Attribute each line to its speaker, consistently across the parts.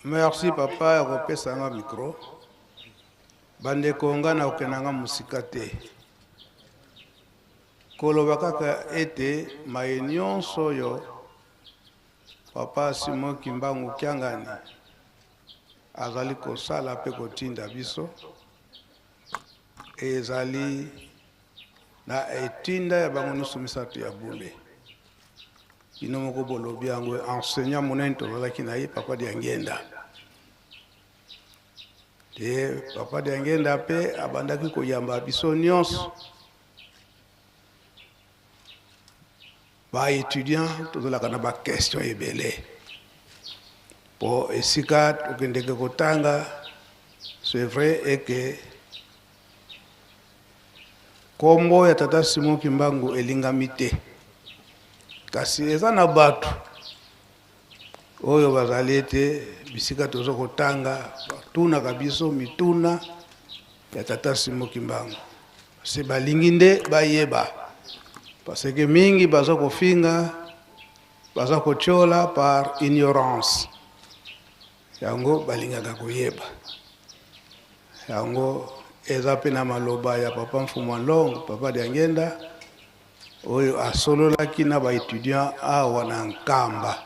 Speaker 1: Merci papa ya kopesa nga micro. Bandeko nga na okenanga musika te. Koloba kaka ete maye nyonso oyo papa Simon Kimbangu Kyangani azali kosala mpe kotinda biso ezali na etinda ya bango nyonso misato ya bule. Bino moko bolobi yango enseignant monene tozalaki na ye papa Diangenda. Te papa Diangenda mpe abandaki koyamba biso nyonso. Ba étudiant tozolaka na ba question ebele. Po esika tokendeke kotanga, c'est vrai et que kombo ya tata Simon Kimbangu elingami te. Kasi eza na bato oyo bazali ete bisika tozo kotanga batunaka biso mituna ya tata Simon Kimbangu. Se balingi nde bayeba. Parce que mingi baza kofinga, baza kochola par ignorance. Yango balingaka koyeba. Yango eza pe na maloba ya papa Mfumwalongo, papa Diangenda, oyo asololaki na ba étudiant awa na Nkamba.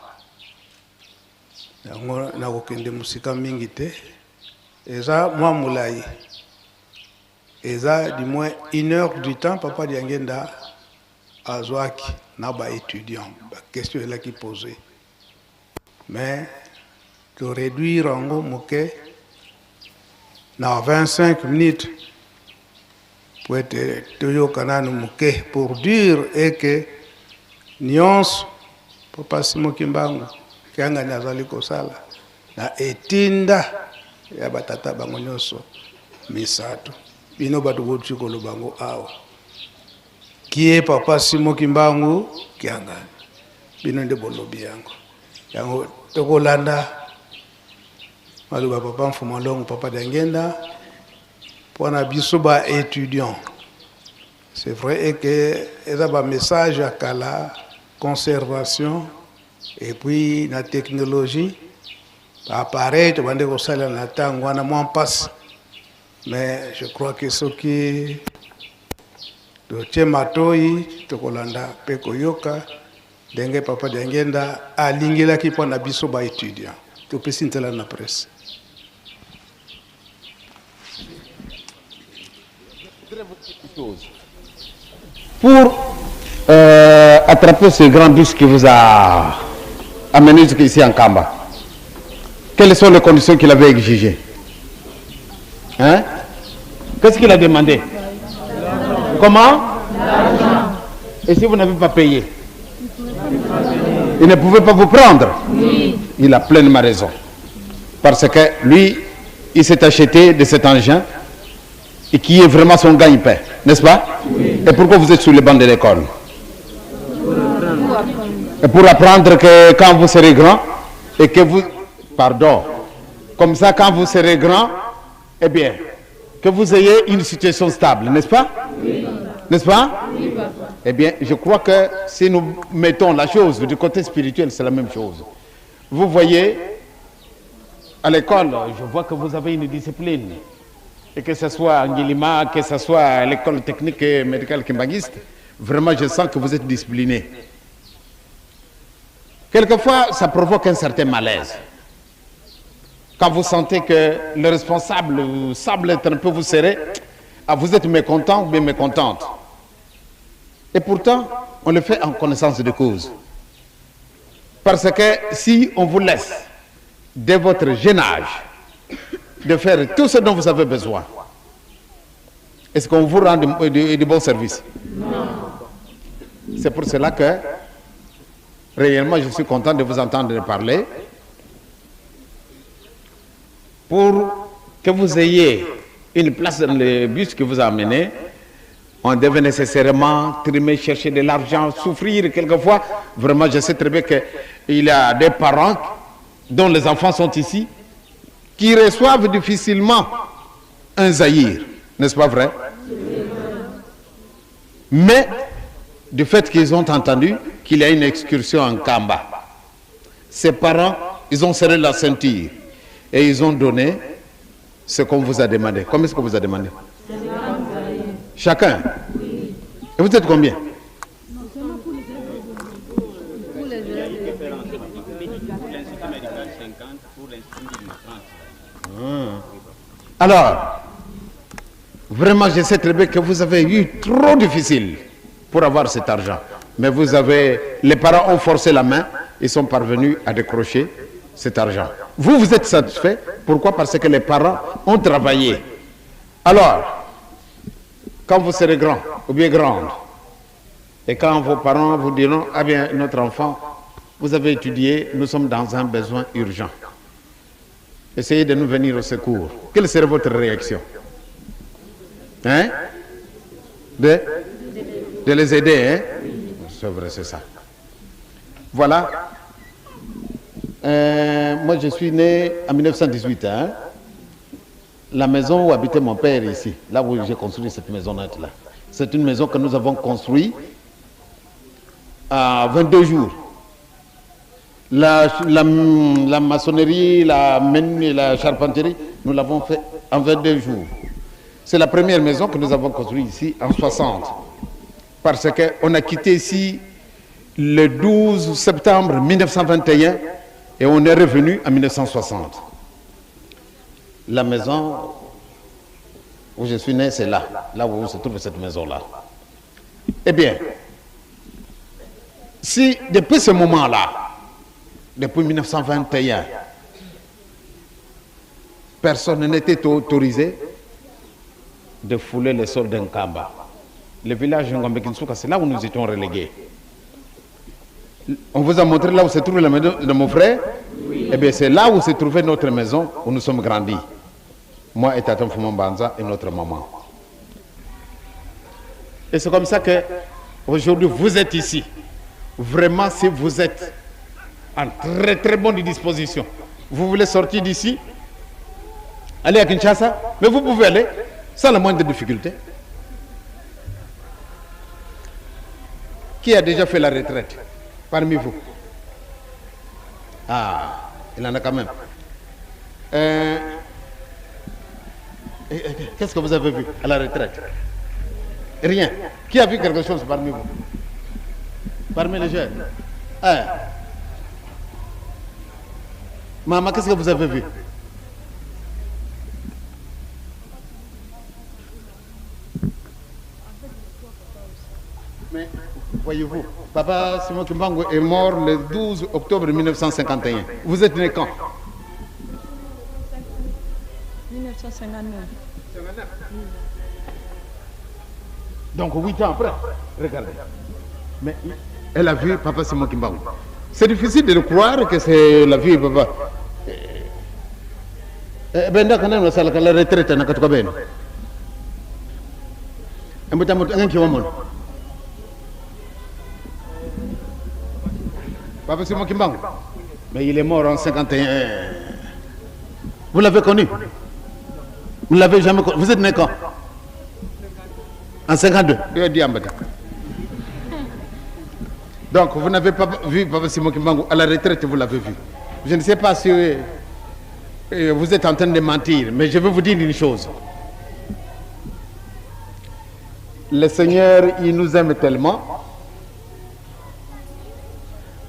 Speaker 1: Yango na kokende musika mingi te. Eza mwa mulai. Eza du moins 1 heure du temps papa Diangenda azwaki na ba étudiant. Ba question là qui posée. Mais de réduire en gros moke na 25 minutes pour être toujours canal moke pour dire et que nyonso papa Simon Kimbangu Kyangani azali kosala na etinda ya batata bango nyonso misato bino bato botu kolobango awa qui est papa Simon Kimbangu Kyangani bino nde bolobi yango yango tokolanda maluba papa Mfumwalongo papa Diangenda pona biso ba étudiant. C'est vrai et que eza ba message à kala conservation et puis la technologie appareil to bande ko sala na tango wana moins passe. Mais je crois que ce qui do tematoi to kolanda pe koyoka denge papa Diangenda alingela ki pona biso ba étudiant. To pesintela na presse.
Speaker 2: Pour attraper ce grand bus qui vous a amené jusqu'ici en Kamba, quelles sont les conditions qu'il avait exigées? Hein? Qu'est-ce qu'il a demandé? Comment? Et si vous n'avez pas payé? Il ne pouvait pas vous prendre? Oui. Il a pleinement raison. Parce que lui, il s'est acheté de cet engin et qui est vraiment son gagne-pain, n'est-ce pas? Oui. Et pourquoi vous êtes sur les bancs de l'école? Et pour apprendre que quand vous serez grand et que vous... Pardon. Comme ça, quand vous serez grand, eh bien, que vous ayez une situation stable, n'est-ce pas? Oui. N'est-ce pas? Oui, papa. Eh bien, je crois que si nous mettons la chose du côté spirituel, c'est la même chose. Vous voyez, à l'école, je vois que vous avez une discipline. Et que ce soit à Ngilima, que ce soit à l'école technique et médicale kimbanguiste, vraiment je sens que vous êtes discipliné. Quelquefois, ça provoque un certain malaise. Quand vous sentez que le responsable semble être un peu vous serré, vous êtes mécontent ou bien mécontente. Et pourtant, on le fait en connaissance de cause. Parce que si on vous laisse, dès votre jeune âge, de faire tout ce dont vous avez besoin, est-ce qu'on vous rend de bons services? Non. C'est pour cela que, réellement, je suis content de vous entendre parler. Pour que vous ayez une place dans le bus que vous a amené, on devait nécessairement trimer, chercher de l'argent, souffrir quelquefois. Vraiment, je sais très bien qu'il y a des parents dont les enfants sont ici, qui reçoivent difficilement un zahir, n'est-ce pas vrai? Mais du fait qu'ils ont entendu qu'il y a une excursion en Kamba, ses parents, ils ont serré la ceinture. Et ils ont donné ce qu'on vous a demandé. Combien est-ce qu'on vous a demandé? Chacun? Oui. Et vous êtes combien? Alors, vraiment, je sais très bien que vous avez eu trop difficile pour avoir cet argent. Mais vous avez, les parents ont forcé la main, ils sont parvenus à décrocher cet argent. Vous, vous êtes satisfait. Pourquoi? Parce que les parents ont travaillé. Alors, quand vous serez grand ou bien grande, et quand vos parents vous diront, ah bien, notre enfant, vous avez étudié, nous sommes dans un besoin urgent. Essayez de nous venir au secours. Quelle serait votre réaction? Hein? De les aider, hein? C'est vrai, c'est ça. Voilà. Moi, je suis né en 1918. Hein? La maison où habitait mon père ici, là où j'ai construit cette maisonnette là, c'est une maison que nous avons construite à 22 jours. La maçonnerie, la charpenterie, nous l'avons fait en 22 jours. C'est la première maison que nous avons construite ici en 60. Parce qu'on a quitté ici le 12 septembre 1921 et on est revenu en 1960. La maison où je suis né, c'est là où se trouve cette maison-là. Eh bien, si depuis ce moment-là, depuis 1921, personne n'était autorisé de fouler le sol d'un Kamba. Le village Ngombe-Kinsuka, c'est là où nous étions relégués. On vous a montré là où se trouve la maison de mon frère? Oui. Eh bien, c'est là où se trouvait notre maison, où nous sommes grandis. Moi et Taton Fumon Banza et notre maman. Et c'est comme ça que aujourd'hui vous êtes ici. Vraiment, si vous êtes en très très bonne disposition, vous voulez sortir d'ici, aller à Kinshasa, mais vous pouvez aller sans la moindre difficulté. Qui a déjà fait la retraite parmi vous? Ah, il en a quand même. Qu'est-ce que vous avez vu à la retraite? Rien. Qui a vu quelque chose parmi vous? Parmi les jeunes? Maman, qu'est-ce que vous avez vu? Mais, voyez-vous, Papa Simon Kimbangu est mort le 12 octobre 1951. Vous êtes né quand?
Speaker 3: 1959.
Speaker 2: Donc 8 ans après, regardez. Mais elle a vu Papa Simon Kimbangu. C'est difficile de le croire que c'est la vie, papa. Ben d'accord, on a la retraite, on a quatre ben. Papa Simon Kimbangu. Mais il est mort en 51. Vous l'avez connu? Vous ne l'avez jamais connu? Vous êtes né quand? En 52. Donc, vous n'avez pas vu Papa Simon Kimbangu à la retraite, vous l'avez vu. Je ne sais pas si vous êtes en train de mentir, mais je vais vous dire une chose. Le Seigneur, il nous aime tellement.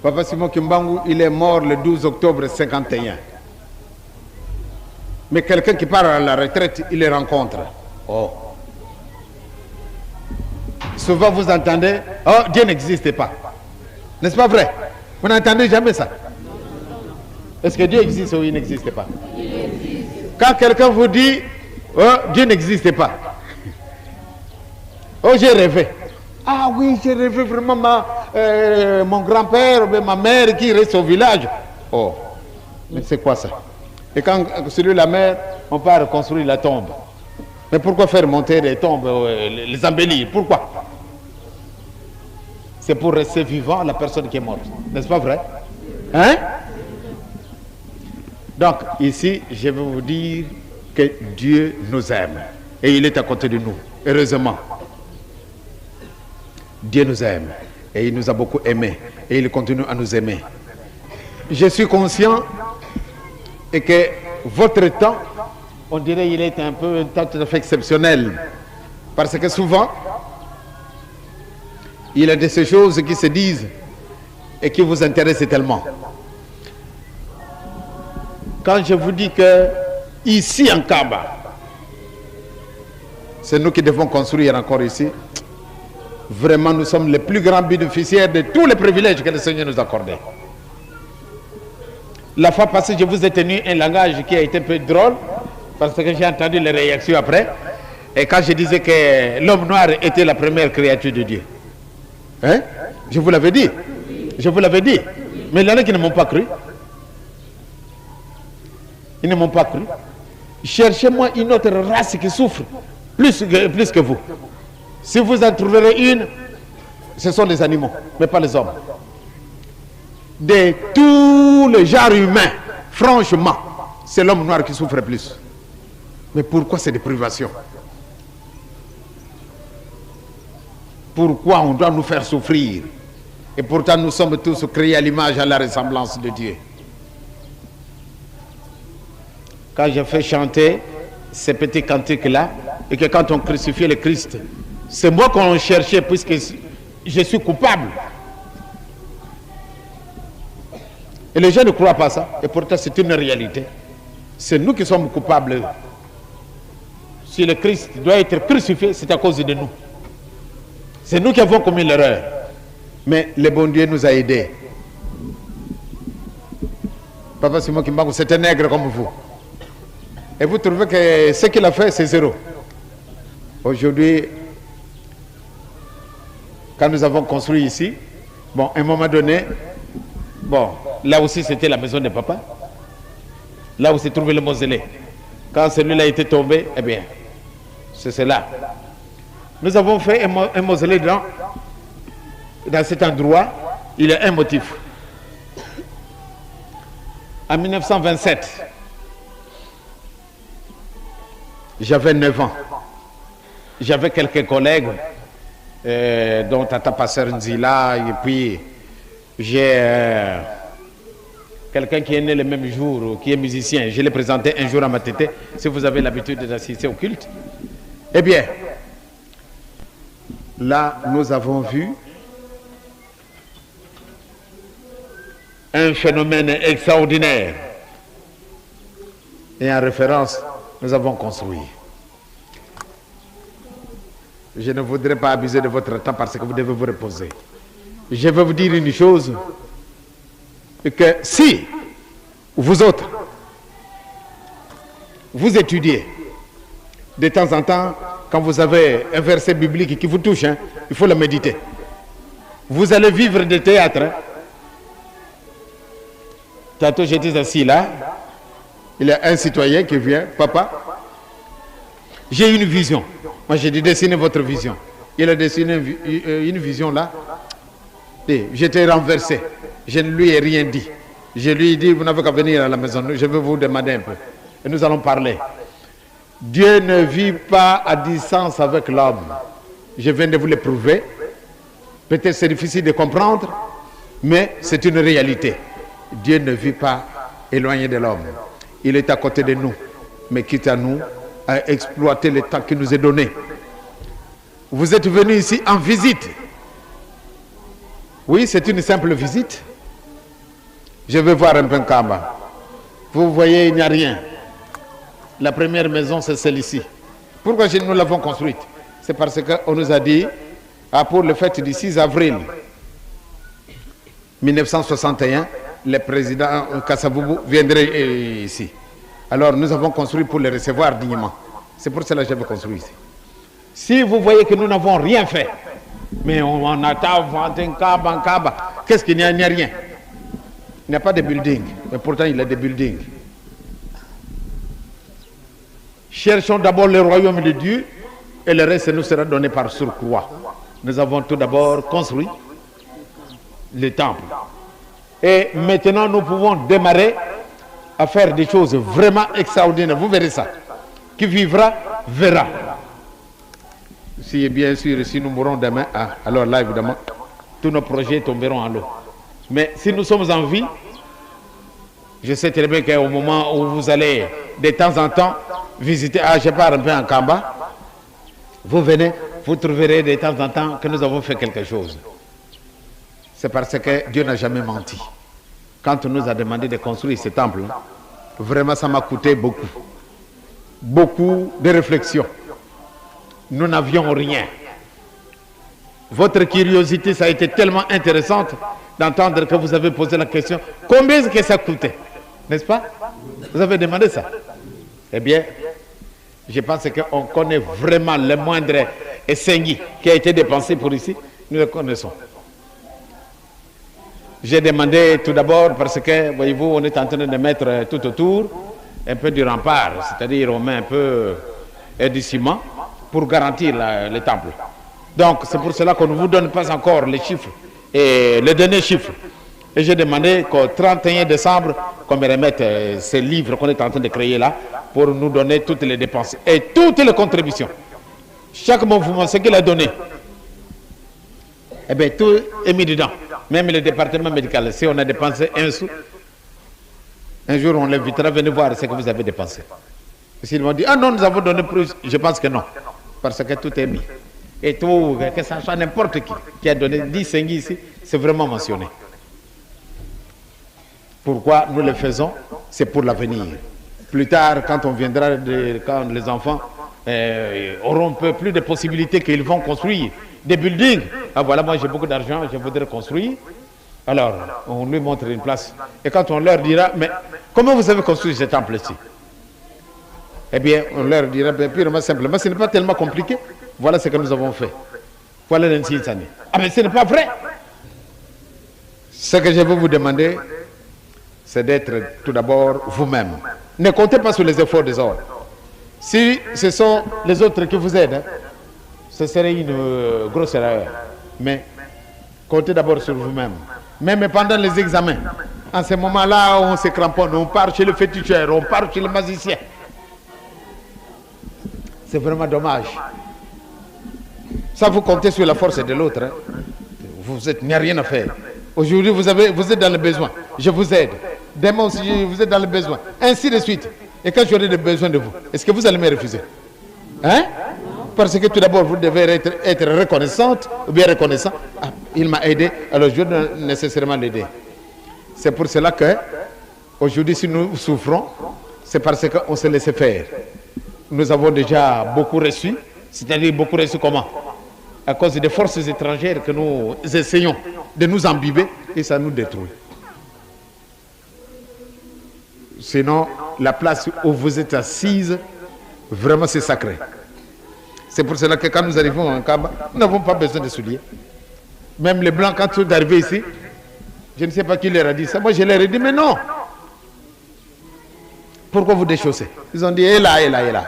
Speaker 2: Papa Simon Kimbangu, il est mort le 12 octobre 51. Mais quelqu'un qui part à la retraite, il les rencontre. Oh. Souvent vous entendez, oh, Dieu n'existe pas. N'est-ce pas vrai? Vous n'entendez jamais ça? Est-ce que Dieu existe ou il n'existe pas? Il existe. Quand quelqu'un vous dit, oh, Dieu n'existe pas. Oh, j'ai rêvé. Ah oui, j'ai rêvé vraiment mon grand-père ou ma mère qui reste au village. Oh, mais c'est quoi ça? Et quand celui la mère, on part reconstruire la tombe. Mais pourquoi faire monter les tombes, les embellir? Pourquoi? C'est pour rester vivant la personne qui est morte. N'est-ce pas vrai? Hein? Donc, ici, je vais vous dire que Dieu nous aime. Et il est à côté de nous. Heureusement. Dieu nous aime. Et il nous a beaucoup aimés. Et il continue à nous aimer. Je suis conscient et que votre temps, on dirait qu'il est un temps tout à fait exceptionnel. Parce que souvent, il y a de ces choses qui se disent et qui vous intéressent tellement. Quand je vous dis que ici en Kaba, c'est nous qui devons construire encore ici, vraiment nous sommes les plus grands bénéficiaires de tous les privilèges que le Seigneur nous a accordés. La fois passée, je vous ai tenu un langage qui a été un peu drôle, parce que j'ai entendu les réactions après, et quand je disais que l'homme noir était la première créature de Dieu. Hein? Je vous l'avais dit. Je vous l'avais dit. Mais il y en a qui ne m'ont pas cru. Ils ne m'ont pas cru. Cherchez-moi une autre race qui souffre plus que vous. Si vous en trouverez une, ce sont les animaux, mais pas les hommes. De tous les genres humains, franchement, c'est l'homme noir qui souffre plus. Mais pourquoi c'est des privations? Pourquoi on doit nous faire souffrir? Et pourtant nous sommes tous créés à l'image, à la ressemblance de Dieu. Quand je fais chanter ces petits cantiques-là, et que quand on crucifiait le Christ, c'est moi qu'on cherchait puisque je suis coupable. Et les gens ne croient pas ça, et pourtant c'est une réalité. C'est nous qui sommes coupables. Si le Christ doit être crucifié, c'est à cause de nous. C'est nous qui avons commis l'erreur. Mais le bon Dieu nous a aidés. Papa Simon Kimbangu, c'est un nègre comme vous. Et vous trouvez que ce qu'il a fait, c'est zéro. Aujourd'hui, quand nous avons construit ici, bon, à un moment donné, bon, là aussi c'était la maison de papa. Là où s'est trouvé le mausolée. Quand celui-là était tombé, eh bien, c'est cela. Nous avons fait un mausolée dans cet endroit. Il y a un motif. En 1927, j'avais 9 ans. J'avais quelques collègues, dont Tata Passer Nzila, et puis j'ai quelqu'un qui est né le même jour, qui est musicien. Je l'ai présenté un jour à Matete, si vous avez l'habitude d'assister au culte. Eh bien, là, nous avons vu un phénomène extraordinaire. Et en référence, nous avons construit. Je ne voudrais pas abuser de votre temps parce que vous devez vous reposer. Je vais vous dire une chose, que si vous autres, vous étudiez, de temps en temps, quand vous avez un verset biblique qui vous touche, hein, il faut le méditer. Vous allez vivre de théâtre. Hein. Tantôt j'étais assis là, il y a un citoyen qui vient, papa, j'ai une vision. Moi j'ai dit dessinez votre vision. Il a dessiné une vision là. Et j'étais renversé. Je ne lui ai rien dit. Je lui ai dit vous n'avez qu'à venir à la maison. Je vais vous demander un peu. Et nous allons parler. Dieu ne vit pas à distance avec l'homme. Je viens de vous le prouver. Peut-être c'est difficile de comprendre, mais c'est une réalité. Dieu ne vit pas éloigné de l'homme. Il est à côté de nous, mais quitte à nous à exploiter le temps qui nous est donné. Vous êtes venus ici en visite. Oui, c'est une simple visite. Je vais voir un peu Kamba. Vous voyez, il n'y a rien. La première maison, c'est celle-ci. Pourquoi nous l'avons construite? C'est parce qu'on nous a dit, pour le fête du 6 avril 1961, le président Kassaboubou viendrait ici. Alors nous avons construit pour le recevoir dignement. C'est pour cela que j'avais construit ici. Si vous voyez que nous n'avons rien fait, mais on attend un Kaba, qu'est-ce qu'il n'y a? Il n'y a rien. Il n'y a pas de building, mais pourtant il y a des buildings. Cherchons d'abord le royaume de Dieu et le reste nous sera donné par surcroît. Nous avons tout d'abord construit le temple. Et maintenant nous pouvons démarrer à faire des choses vraiment extraordinaires. Vous verrez ça. Qui vivra, verra. Si bien sûr, si nous mourons demain, alors là évidemment, tous nos projets tomberont en l'eau. Mais si nous sommes en vie, Je sais très bien qu'au moment où vous allez de temps en temps visiter, je pars un peu en Kamba, vous venez, vous trouverez de temps en temps que nous avons fait quelque chose. C'est parce que Dieu n'a jamais menti. Quand on nous a demandé de construire ce temple, vraiment ça m'a coûté beaucoup. Beaucoup de réflexions. Nous n'avions rien. Votre curiosité, ça a été tellement intéressante d'entendre que vous avez posé la question, combien est-ce que ça coûtait? N'est-ce pas? Vous avez demandé ça. Eh bien, je pense qu'on connaît vraiment le moindre essai qui a été dépensé pour ici. Nous le connaissons. J'ai demandé tout d'abord parce que, voyez-vous, on est en train de mettre tout autour un peu du rempart, c'est-à-dire on met un peu du ciment pour garantir le temple. Donc c'est pour cela qu'on ne vous donne pas encore les chiffres et les derniers chiffres. Et j'ai demandé qu'au 31 décembre, qu'on me remette ces livres qu'on est en train de créer là pour nous donner toutes les dépenses et toutes les contributions. Chaque mouvement, ce qu'il a donné, eh bien tout est mis dedans. Même le département médical, si on a dépensé un sou, un jour on l'invitera, venez voir ce que vous avez dépensé. S'ils m'ont dit, ah non, nous avons donné plus, je pense que non, parce que tout est mis. Et tout, que ce soit n'importe qui a donné 10 cengis ici, c'est vraiment mentionné. Pourquoi nous le faisons? C'est pour l'avenir. Plus tard, quand on viendra, quand les enfants auront un peu plus de possibilités qu'ils vont construire des buildings. Ah voilà, moi j'ai beaucoup d'argent, je voudrais construire. Alors, on lui montre une place. Et quand on leur dira, mais comment vous avez construit ce temple-ci? Eh bien, on leur dira, purement simplement, ce n'est pas tellement compliqué. Voilà ce que nous avons fait. Voilà l'26 années. Ah mais ce n'est pas vrai. Ce que je veux vous demander, c'est d'être tout d'abord vous-même. Ne comptez pas sur les efforts des autres. Si ce sont les autres qui vous aident, ce serait une grosse erreur. Mais comptez d'abord sur vous-même. Même pendant les examens, en ce moment-là, on se cramponne, on part chez le féticheur, on part chez le magicien. C'est vraiment dommage. Ça, vous comptez sur la force de l'autre. Hein. Il n'y a rien à faire. Aujourd'hui, vous êtes dans le besoin. Je vous aide. Demain aussi, vous êtes dans le besoin. Ainsi de suite. Et quand j'aurai besoin de vous, est-ce que vous allez me refuser? Hein? Parce que tout d'abord, vous devez être reconnaissante ou bien reconnaissant. Ah, il m'a aidé, alors je dois nécessairement l'aider. C'est pour cela que, aujourd'hui, si nous souffrons, c'est parce qu'on s'est laissé faire. Nous avons déjà beaucoup reçu, c'est-à-dire beaucoup reçu comment? À cause des forces étrangères que nous essayons de nous imbiber et ça nous détruit. Sinon, la place où vous êtes assise, vraiment c'est sacré. C'est pour cela que quand nous arrivons en Kamba, nous n'avons pas besoin de souliers. Même les Blancs, quand ils sont arrivés ici, je ne sais pas qui leur a dit ça. Moi, je leur ai dit, mais non. Pourquoi vous déchaussez? Ils ont dit, et là, et là, et là.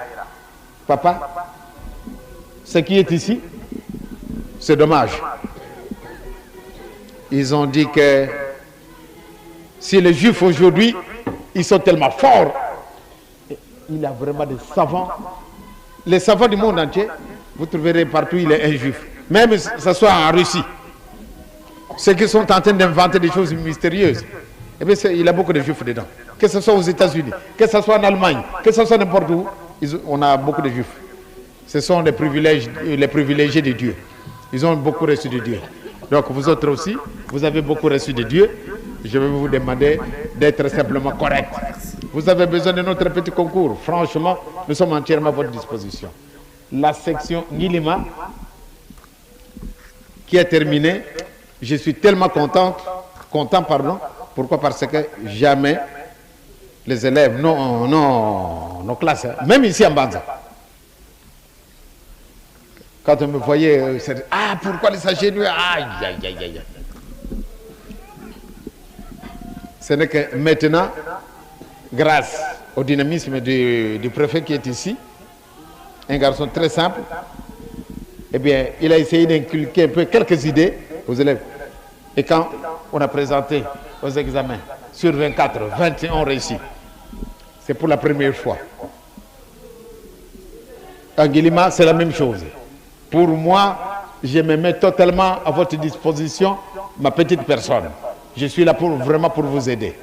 Speaker 2: Papa, ce qui est ici, c'est dommage. Ils ont dit que si les Juifs aujourd'hui, ils sont tellement forts, il y a vraiment des savants. Les savants du monde entier, vous trouverez partout, il est un juif. Même que ce soit en Russie. Ceux qui sont en train d'inventer des choses mystérieuses, eh bien, il y a beaucoup de juifs dedans. Que ce soit aux États-Unis, que ce soit en Allemagne, que ce soit n'importe où, on a beaucoup de juifs. Ce sont les privilégiés de Dieu. Ils ont beaucoup reçu de Dieu. Donc vous autres aussi, vous avez beaucoup reçu de Dieu. Je vais vous demander d'être simplement correct. Vous avez besoin de notre petit concours. Franchement, nous sommes entièrement à votre disposition. La section Ngilima, qui est terminée, je suis tellement content, Pourquoi? Parce que jamais les élèves, nos classes, même ici en Banza, quand on me voyait, ah, pourquoi les s'agenouiller? Aïe, aïe, aïe, aïe. Ce n'est que maintenant, grâce au dynamisme du préfet qui est ici, un garçon très simple, eh bien, il a essayé d'inculquer un peu quelques idées aux élèves. Et quand on a présenté aux examens, sur 24, 21 ont réussi. C'est pour la première fois. En Guilima, c'est la même chose. Pour moi, je me mets totalement à votre disposition, ma petite personne. Je suis là vraiment pour vous aider.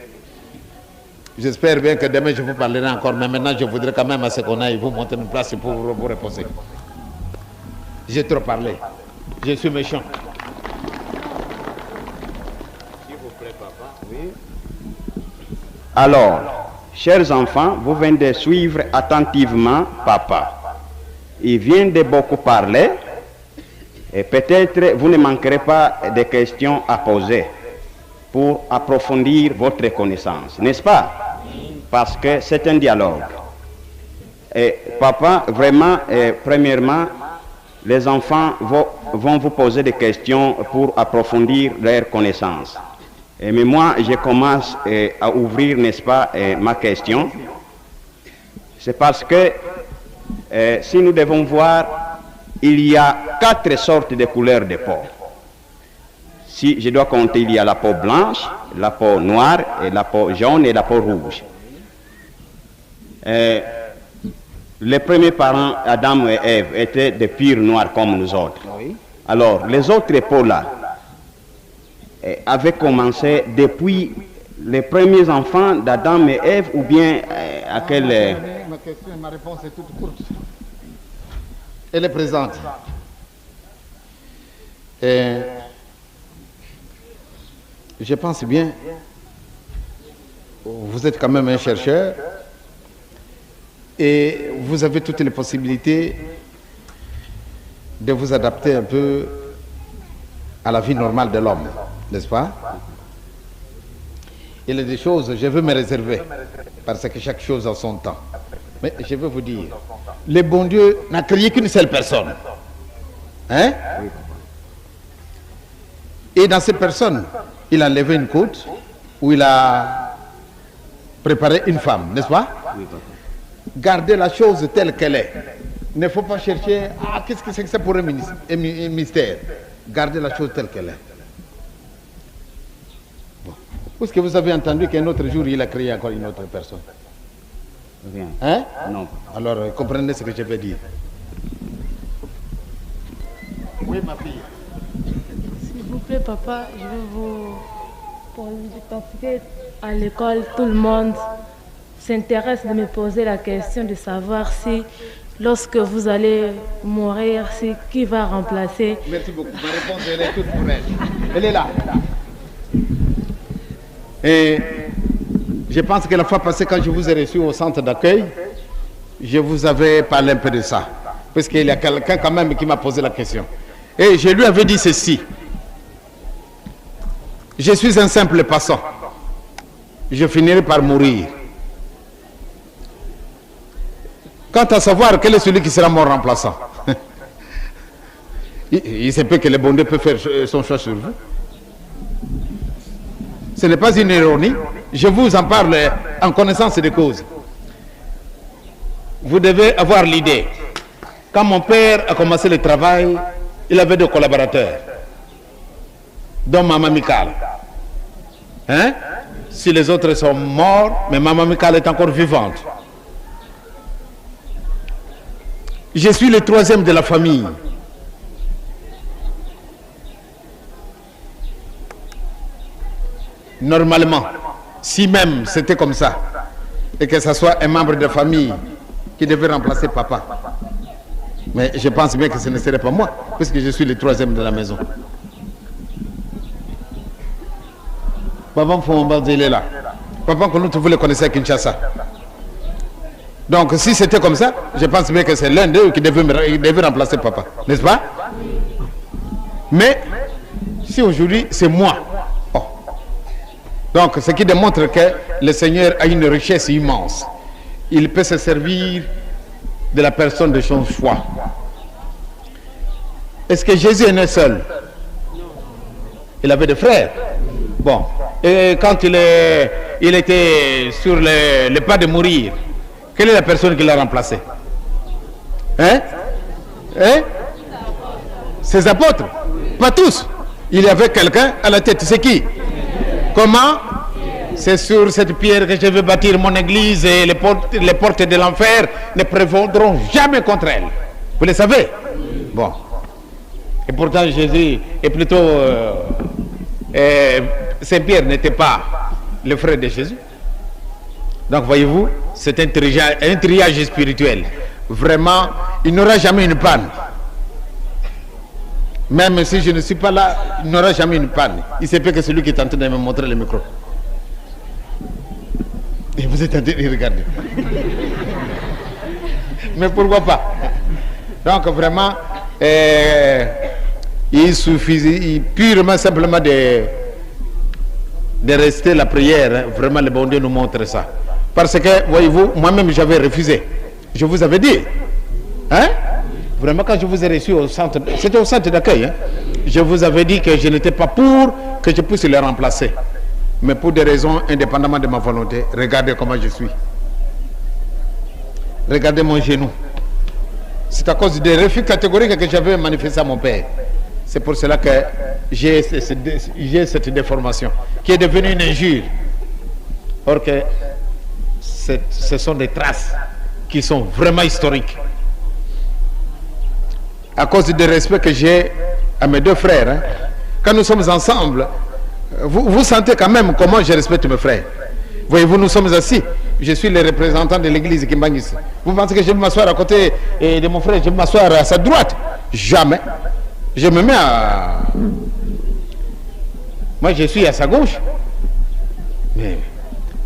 Speaker 2: J'espère bien que demain je vous parlerai encore, mais maintenant je voudrais quand même à ce qu'on aille vous monter une place pour vous reposer. J'ai trop parlé. Je suis méchant. S'il vous plaît, papa. Oui.
Speaker 4: Alors, chers enfants, vous venez de suivre attentivement papa. Il vient de beaucoup parler et peut-être vous ne manquerez pas de questions à poser pour approfondir votre connaissance, n'est-ce pas? Parce que c'est un dialogue. Et papa, vraiment, premièrement, les enfants vont vous poser des questions pour approfondir leur connaissance. Mais moi, je commence à ouvrir, n'est-ce pas, ma question. C'est parce que si nous devons voir, il y a 4 sortes de couleurs de peau. Si je dois compter, il y a la peau blanche, la peau noire, et la peau jaune et la peau rouge. Les premiers parents, Adam et Ève, étaient de purs noirs comme nous autres.
Speaker 2: Oui.
Speaker 4: Alors, les autres peaux-là avaient commencé depuis les premiers enfants d'Adam et Ève, ou bien à quel...
Speaker 2: Ma réponse est toute courte. Elle est présente. Je pense bien, vous êtes quand même un chercheur et vous avez toutes les possibilités de vous adapter un peu à la vie normale de l'homme, n'est-ce pas? Il y a des choses, je veux me réserver, parce que chaque chose a son temps. Mais je veux vous dire, le bon Dieu n'a créé qu'une seule personne. Hein? Et dans cette personne, il a enlevé une côte où il a préparé une femme, n'est-ce pas? Gardez la chose telle qu'elle est. Il ne faut pas chercher, qu'est-ce que c'est que ça pour un mystère? Gardez la chose telle qu'elle est. Bon. Est-ce que vous avez entendu qu'un autre jour, il a créé encore une autre personne?
Speaker 4: Rien.
Speaker 2: Hein?
Speaker 4: Non.
Speaker 2: Alors, comprenez ce que je veux dire. Oui, ma fille.
Speaker 3: S'il vous plaît, papa, je vais vous poser, parce qu'à l'école, tout le monde s'intéresse de me poser la question de savoir si, lorsque vous allez mourir, c'est qui va remplacer.
Speaker 2: Merci beaucoup. Ma réponse, elle est toute pour elle. Elle est là. Et je pense que la fois passée, quand je vous ai reçu au centre d'accueil, je vous avais parlé un peu de ça. Parce qu'il y a quelqu'un quand même qui m'a posé la question. Et je lui avais dit ceci. Je suis un simple passant. Je finirai par mourir. Quant à savoir quel est celui qui sera mon remplaçant, il se peut que le bon Dieu peut faire son choix sur vous. Ce n'est pas une ironie. Je vous en parle en connaissance de cause. Vous devez avoir l'idée. Quand mon père a commencé le travail, il avait 2 collaborateurs, dont Maman Mikal. Hein? Si les autres sont morts, mais Maman Mikal est encore vivante. Je suis le 3e de la famille. Normalement, si même c'était comme ça, et que ce soit un membre de famille qui devait remplacer papa, mais je pense bien que ce ne serait pas moi, puisque je suis le 3e de la maison. Papa Fomba, il est là. Papa Konutu, vous le connaissez à Kinshasa. Donc, si c'était comme ça, je pense bien que c'est l'un d'eux qui devait remplacer papa, n'est-ce pas? Mais, si aujourd'hui, c'est moi. Oh. Donc, ce qui démontre que le Seigneur a une richesse immense. Il peut se servir de la personne de son choix. Est-ce que Jésus est né seul? Il avait des frères. Bon. Et quand il était sur le pas de mourir, quelle est la personne qui l'a remplacé? Hein? Hein? Ses apôtres? Pas tous. Il y avait quelqu'un à la tête. C'est qui? Comment? C'est sur cette pierre que je vais bâtir mon église et les portes de l'enfer ne prévaudront jamais contre elle. Vous le savez? Bon. Et pourtant Jésus est plutôt... Saint-Pierre n'était pas le frère de Jésus. Donc voyez-vous, c'est un triage spirituel. Vraiment, il n'aura jamais une panne. Même si je ne suis pas là, il n'aura jamais une panne. Il se peut que celui qui est en train de me montrer le micro. Et vous êtes en train de regarder. Mais pourquoi pas? Donc vraiment, il suffit purement simplement de rester la prière. Hein. Vraiment, le bon Dieu nous montre ça. Parce que, voyez-vous, moi-même j'avais refusé. Je vous avais dit. Hein? Vraiment, quand je vous ai reçu au centre, c'était au centre d'accueil. Hein? Je vous avais dit que je n'étais pas pour que je puisse les remplacer. Mais pour des raisons indépendamment de ma volonté, regardez comment je suis. Regardez mon genou. C'est à cause des refus catégoriques que j'avais manifesté à mon père. C'est pour cela que j'ai cette déformation qui est devenue une injure. Or que ce sont des traces qui sont vraiment historiques. À cause du respect que j'ai à mes deux frères, hein, quand nous sommes ensemble, vous sentez quand même comment je respecte mes frères. Voyez-vous, nous sommes assis. Je suis le représentant de l'église Kimbangis. Vous pensez que je vais m'asseoir à côté de mon frère, je vais m'asseoir à sa droite? Jamais. Je me mets à... Moi, je suis à sa gauche. Mais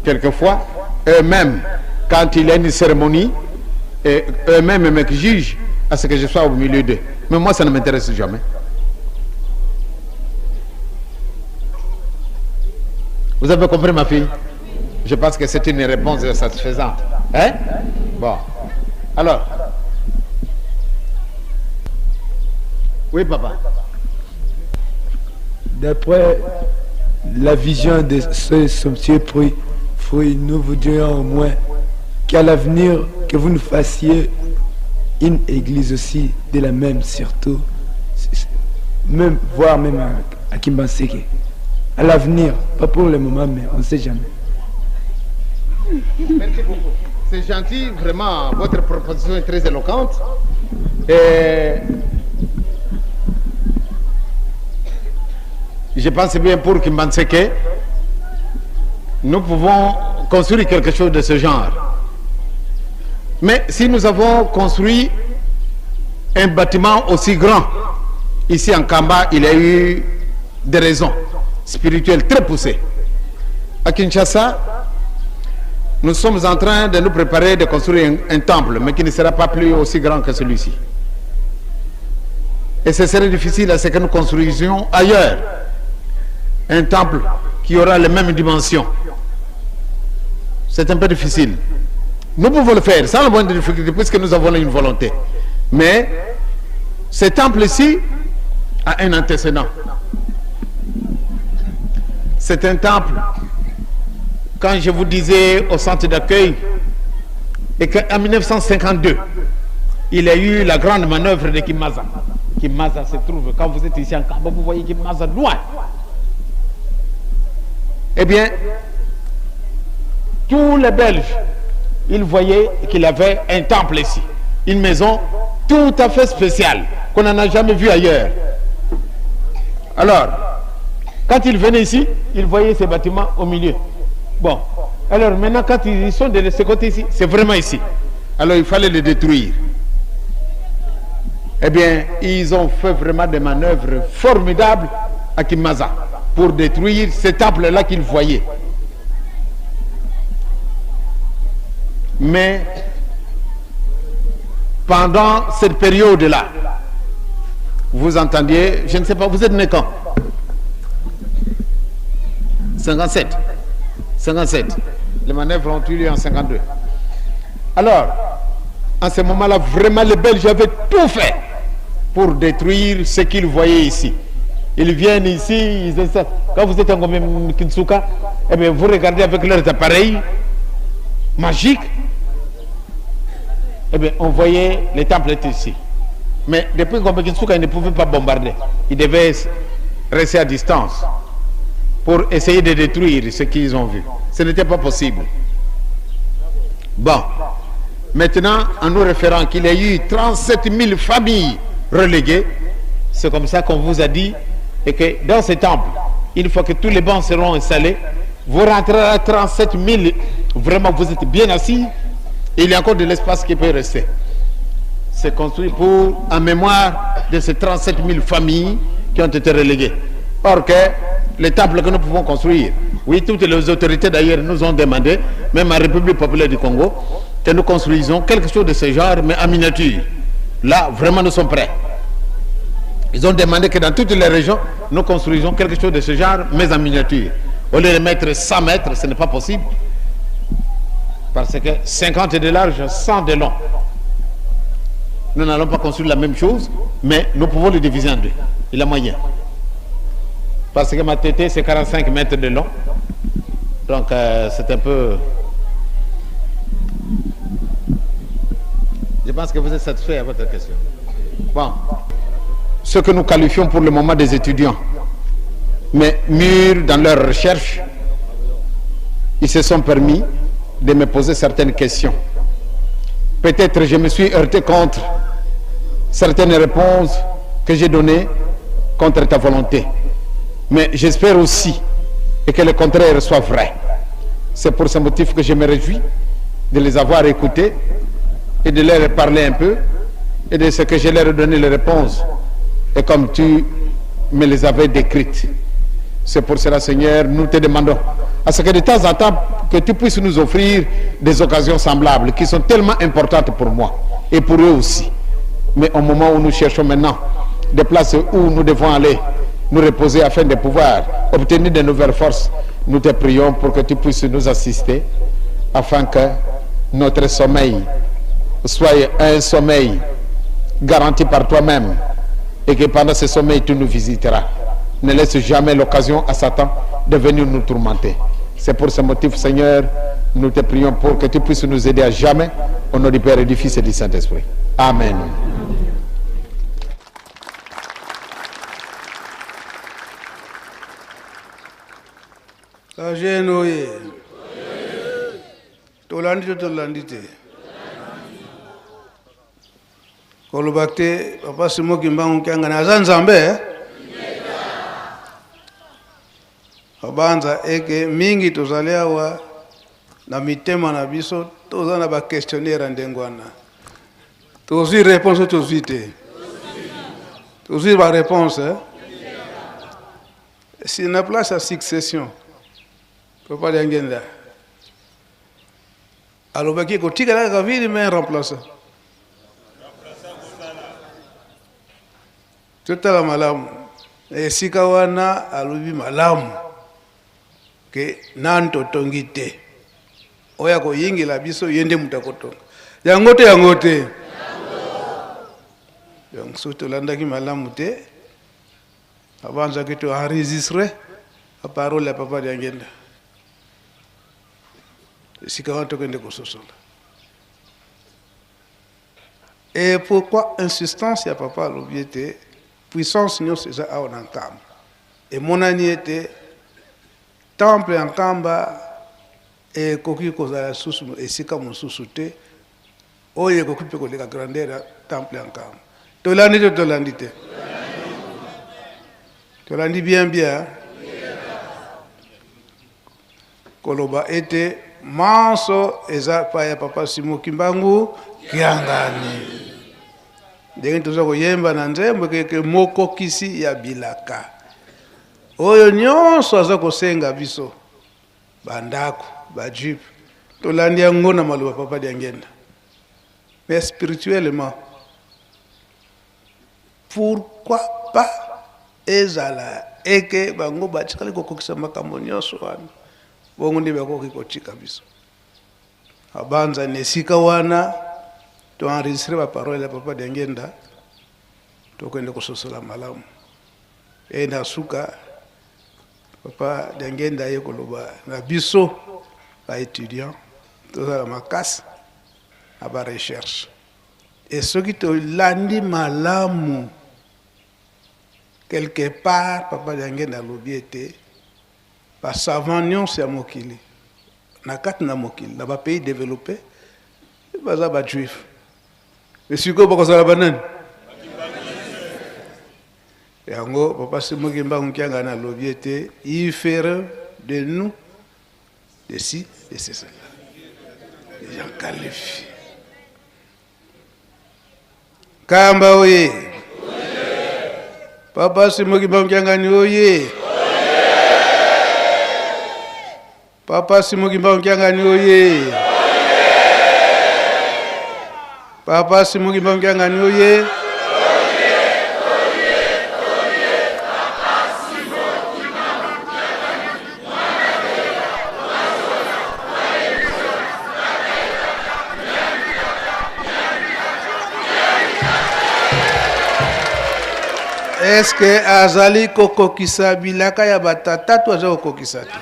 Speaker 2: quelquefois, eux-mêmes, quand il y a une cérémonie, eux-mêmes me jugent à ce que je sois au milieu d'eux. Mais moi, ça ne m'intéresse jamais. Vous avez compris, ma fille? Je pense que c'est une réponse satisfaisante. Hein? Bon. Alors. Oui, papa.
Speaker 5: D'après la vision de ce somptueux fruit, nous voudrions au moins qu'à l'avenir, que vous nous fassiez une église aussi de la même, surtout, même, voire même à Kimbanseke. À l'avenir, pas pour le moment, mais on ne sait jamais.
Speaker 2: Merci beaucoup. C'est gentil, vraiment, votre proposition est très éloquente. Et je pense bien pour Kimbanseke, nous pouvons construire quelque chose de ce genre. Mais si nous avons construit un bâtiment aussi grand, ici en Kamba, il y a eu des raisons spirituelles très poussées. À Kinshasa, nous sommes en train de nous préparer de construire un temple, mais qui ne sera pas plus aussi grand que celui-ci. Et ce serait difficile à ce que nous construisions ailleurs un temple qui aura les mêmes dimensions. C'est un peu difficile. Nous pouvons le faire sans la moindre difficulté puisque nous avons une volonté. Mais ce temple-ci a un antécédent. C'est un temple, quand je vous disais au centre d'accueil, et qu'en 1952, il y a eu la grande manœuvre de Kimaza. Kimaza se trouve, quand vous êtes ici en Kamba, vous voyez Kimaza loin. Eh bien, tous les Belges, ils voyaient qu'il avait un temple ici, une maison tout à fait spéciale, qu'on n'en a jamais vue ailleurs. Alors, quand ils venaient ici, ils voyaient ces bâtiments au milieu. Bon, alors maintenant quand ils sont de ce côté ici, c'est vraiment ici. Alors il fallait les détruire. Eh bien, ils ont fait vraiment des manœuvres formidables à Kimaza pour détruire ce temple-là qu'ils voyaient. Mais pendant cette période-là, vous entendiez, je ne sais pas, vous êtes né quand? 57. 57. Les manœuvres ont eu lieu en 52. Alors, en ce moment-là, vraiment, les Belges avaient tout fait pour détruire ce qu'ils voyaient ici. Ils viennent ici, ils essaient. Quand vous êtes en Kinsuka, eh bien, vous regardez avec leurs appareils magiques, eh bien, on voyait les temples étaient ici. Mais depuis Kinsuka, ils ne pouvaient pas bombarder. Ils devaient rester à distance pour essayer de détruire ce qu'ils ont vu. Ce n'était pas possible. Bon, maintenant, en nous référant qu'il y a eu 37 000 familles reléguées, c'est comme ça qu'on vous a dit, et que dans ce temple, une fois que tous les bancs seront installés, vous rentrerez à 37 000 Vraiment, vous êtes bien assis. Et il y a encore de l'espace qui peut rester. C'est construit en mémoire de ces 37 000 familles qui ont été reléguées. Or que les temples que nous pouvons construire, oui, toutes les autorités d'ailleurs nous ont demandé, même en République populaire du Congo, que nous construisons quelque chose de ce genre, mais en miniature. Là, vraiment, nous sommes prêts. Ils ont demandé que dans toutes les régions, nous construisons quelque chose de ce genre, mais en miniature. Au lieu de mettre 100 mètres, ce n'est pas possible. Parce que 50 de large, 100 de long. Nous n'allons pas construire la même chose, mais nous pouvons le diviser en deux. Il a moyen. Parce que ma tétée, c'est 45 mètres de long. Donc, c'est un peu... Je pense que vous êtes satisfait à votre question. Bon. Ce que nous qualifions pour le moment des étudiants, mais mûrs dans leurs recherches, ils se sont permis de me poser certaines questions. Peut-être je me suis heurté contre certaines réponses que j'ai données contre ta volonté. Mais j'espère aussi que le contraire soit vrai. C'est pour ce motif que je me réjouis de les avoir écoutés et de leur parler un peu et de ce que je leur ai donné les réponses et comme tu me les avais décrites. C'est pour cela, Seigneur, nous te demandons à ce que de temps en temps que tu puisses nous offrir des occasions semblables qui sont tellement importantes pour moi et pour eux aussi. Mais au moment où nous cherchons maintenant des places où nous devons aller nous reposer afin de pouvoir obtenir de nouvelles forces, nous te prions pour que tu puisses nous assister afin que notre sommeil soit un sommeil garanti par toi-même et que pendant ce sommeil tu nous visiteras. Ne laisse jamais l'occasion à Satan de venir nous tourmenter. C'est pour ce motif, Seigneur, nous te prions pour que tu puisses nous aider à jamais, au nom du Père et du Fils et du Saint-Esprit. Amen.
Speaker 1: Kajenoye. Tolandite. Kolobakte, papa simo kimbangu kyanga na zanzambe. Abanza eke mingi tozaliawa na mitema na biso tozana ba questionnaire ndengwana. Tozi réponse tozite. Tozi ba réponse. Si na place à succession. Papa Diangenda. Alobaki ko tigala ka vili mais remplaçant. Tutala malamu. E sikawana alubi malamu. Ke nanto tongite. Oya ko yingi la biso yende mutakotonga. Yangote. Yang soto landa ki malamu te. Avanza que tu enregistrer la parole à Papa Diangenda. Et pourquoi insistance à Papa l'objet puissance nous c'est ça en Kamba. Et mon année était temple en Kamba et koki kozala susu et sika mon susute oye koki pe ko la grandeur temple en Kamba. Tolandi bien. Koloba était manso eza pa ya Papa Simo Kimbangu kiangani. Ndenge tozo koyemba na nzembo ke moko kisi ya bilaka. Oyo nyonso aza kosenga biso. Bandako, bajip. Tolandi yango na maluba Papa Diangenda. Mais spirituellement, pourquoi pas ezala eke bango batikali kokokisa makambo nyonso wana. Bongo ndi bakoki kotika biso. Abanza nesika wana to enregistrer la parole ya Papa Diangenda to kwenda kusosola malamu. Na suka Papa Diangenda yekoloba na biso ba étudiant to la makasi aba recherche. Et ce qui te landi malamu quelque part Papa Diangenda lobiete ba savant nyonso ya mokili na kati na mokili na ba pays développé baza ba juif mais siko ba kozala banani yango Papa Simo Kimbangu kianga na lobiete il faire de nous de ci et c'est ça Jean Kalefi. Kamba oye. Papa Simukimba Mkiangani oye. Papa Simukimba Mkiangani oye. Papa Simukimba Mkiangani oye. Est-ce que azali kokokisa bilaka ya batata to aza kokokisa te?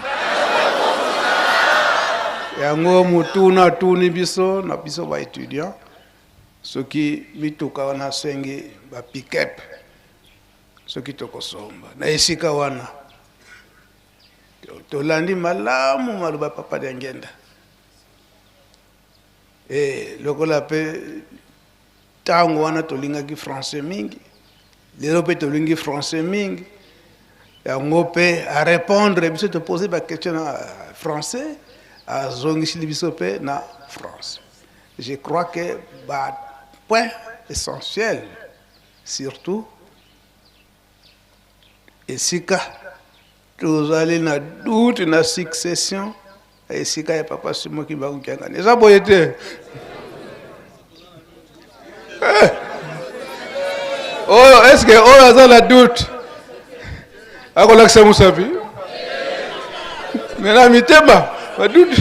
Speaker 1: Yango mutuna tuni biso na biso ba étudiant soki mituka wana senge ba pick-up soki tokosomba na esika wana tolandi malamu maluba papa de ngenda lokola pe tango wana tolingaki français mingi lelo pe tolingi français mingi yango pe à répondre biso te poser ba question en français à zongisi biso pe na France. Je crois que ba point essentiel surtout esika tozali na doute na succession esika ya papa Simukimba Mkiangani eza boye te. Oh, est-ce que on a la doute? A quoi ça vous savez? Mais là, mitema, pas doute.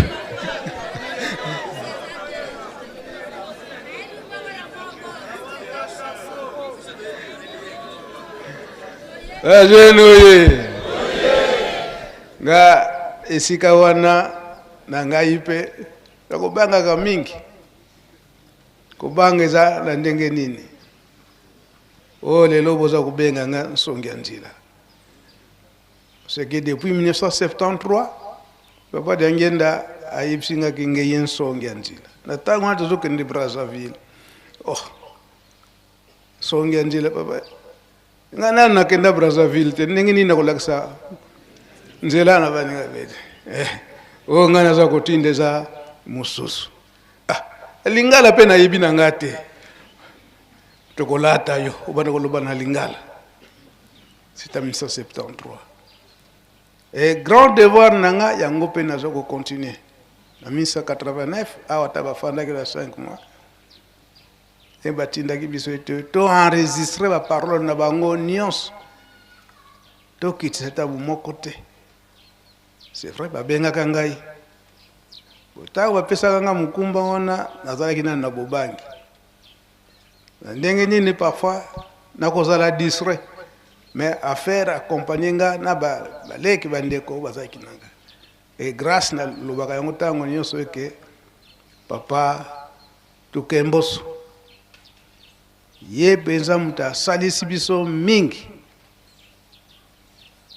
Speaker 1: Ah, je nouye. Nga esika wana na ngai pe nakobanga ka mingi. Kobangeza na ndenge nini? Oh, les lobos ont bien gagné son ganzila. C'est que depuis 1973, papa d'Angenda a eu singa kingeyen son ganzila. Na tango to zoke ndi Brazzaville. Oh, son ganzila papa. Ngana na kenda Brazzaville te ndenge nini nakolakisa nzela na bani ngabete. Oh ngana za kotinde za mususu. Ah, lingala pe na yibina ngate. Tokolata yo ubana koloba na lingala. C'est en 1973. Et grand devoir nanga yango pe nazo ko continuer. En 1989 awa taba fanda que 5 mois. Et batinda ki biso to enregistrer ba parole na bango nyons. To kiteta bu mokote. C'est vrai ba benga kangai. Botawa pesa kanga mukumba wana nazala kina na bobangi. Ndenge nini parfois nakozala distrait mais affaire accompagner nga na ba leki bandeko bazaki nanga et grâce na lobaka yango tango nyonso ke papa tukemboso ye penza muta salisi biso mingi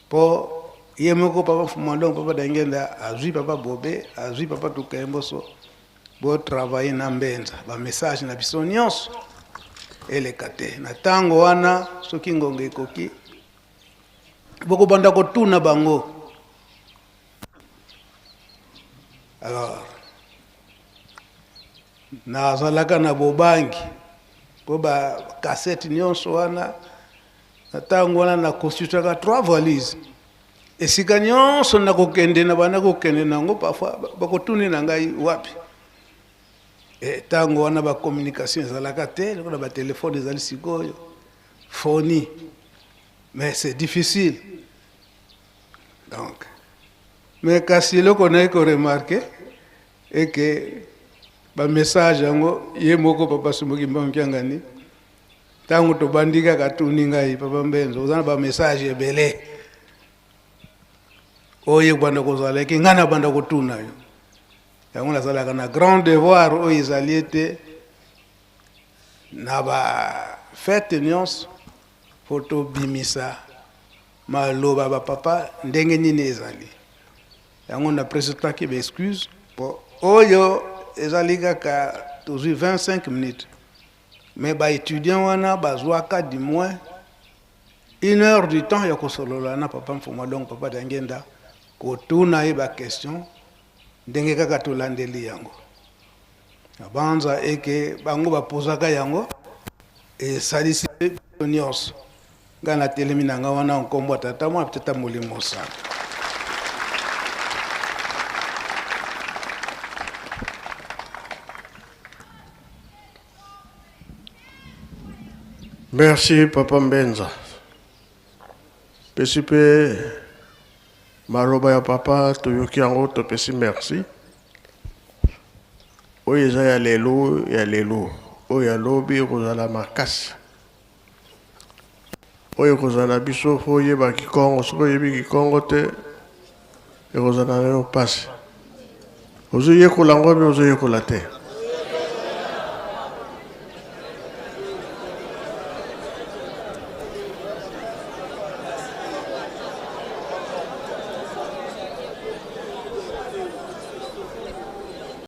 Speaker 1: po ye moko papa Fumando papa Dangenda azui papa Bobe azui papa tukemboso bo travailler na mbenza ba message na biso nyonso elekate na tango wana soki ngonge koki boko banda ko tuna bango. Alors na zalaka na bobangi ko ba cassette nyonso wana na tango wana na constituaka 3 valises esika nyonso na kokende na bana kokende nango parfois bako tuni na ngai wapi. Et tango wana ba communication ezalaka te na ba téléphone ezali sikoyo phony mais c'est difficile donc mais kasi loko na ko remarquer et que ba message yango ye moko papa Simukimba Mkiangani tango to bandika katuni ngai papa Mbenzo uzana ba message ebele oye banda kozala ke ngana banda kotuna yo yango nazalaka na grand devoir oyo ezali ete na ba fete nyonso po tobimisa maloba bapapa ndenge nini ezali yango na presentaki ba excuse po oyo ezali kaka tozwi 25 minutes mais ba étudiant wana bazwaka du moins 1 heure du temps ya kosolola na papa Mfuma donc papa Dangenda kotuna ye ba question ndenge kaka tolandeli yango banza eke bango bapozaka yango esalisi nyonso ngai natelemi na ngai wana nkombo ya tata mwana tata molimo sana.
Speaker 6: Merci Papa Mbenza. Pesi pe maroba ya papa toyoki yango topesi merci. Oyo eza ya lelo oyo ya lobi ekozala makasi. Oyo ekozala biso fo oyeba Kikongo, soki oyebi Kikongo te ekozala na yo pasi. Ozoyekola yango mpe ozoyekola te.